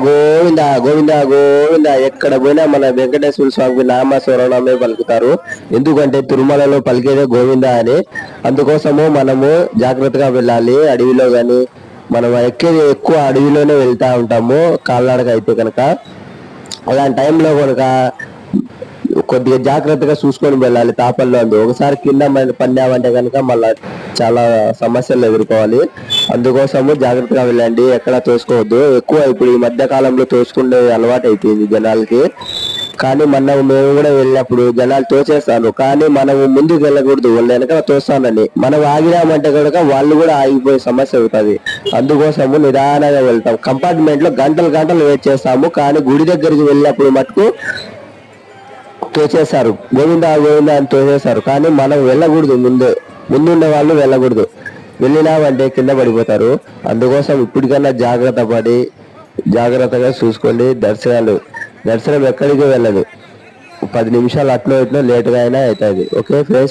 గోవింద గోవింద గోవింద ఎక్కడ పోయినా మన వెంకటేశ్వర స్వామికి నామస్మరణమే పలుకుతారు. ఎందుకంటే తిరుమలలో పలికేదే గోవింద అని. అందుకోసము మనము జాగ్రత్తగా వెళ్ళాలి. అడవిలో కానీ మనం ఎక్కేది ఎక్కువ అడవిలోనే వెళ్తా ఉంటాము కాళ్ళనడక అయితే కనుక. అలాంటి టైంలో కనుక కొద్దిగా జాగ్రత్తగా చూసుకొని వెళ్ళాలి. తాపల్లో అందు ఒకసారి కింద పడినామంటే కనుక మళ్ళా చాలా సమస్యలు ఎదుర్కోవాలి. అందుకోసము జాగ్రత్తగా వెళ్ళండి, ఎక్కడ తోసుకోవద్దు. ఎక్కువ ఇప్పుడు ఈ మధ్య కాలంలో తోసుకునే అలవాటు అయిపోయింది జనాలకి. కానీ మేము కూడా వెళ్ళినప్పుడు జనాలు తోచేస్తాను, కానీ మనము ముందుకు వెళ్ళకూడదు, వాళ్ళు వెనకాల తోస్తానని. మనం ఆగినామంటే కనుక వాళ్ళు కూడా ఆగిపోయే సమస్య అవుతుంది. అందుకోసము నిదానంగా వెళ్తాం. కంపార్ట్మెంట్ లో గంటలు గంటలు వెయిట్ చేస్తాము, కానీ గుడి దగ్గరికి వెళ్ళినప్పుడు మటుకు తోచేస్తారు. గోవింద గోవింద అని తోచేస్తారు, కానీ మనం వెళ్ళకూడదు. ముందుండే వాళ్ళు వెళ్ళకూడదు. వెళ్ళినామంటే కింద పడిపోతారు. అందుకోసం ఇప్పటికన్నా జాగ్రత్తగా చూసుకోండి. దర్శనం ఎక్కడికి వెళ్ళదు. 10 నిమిషాలు అట్లో ఇట్లో లేటుగా అయినా అవుతుంది. Okay friends.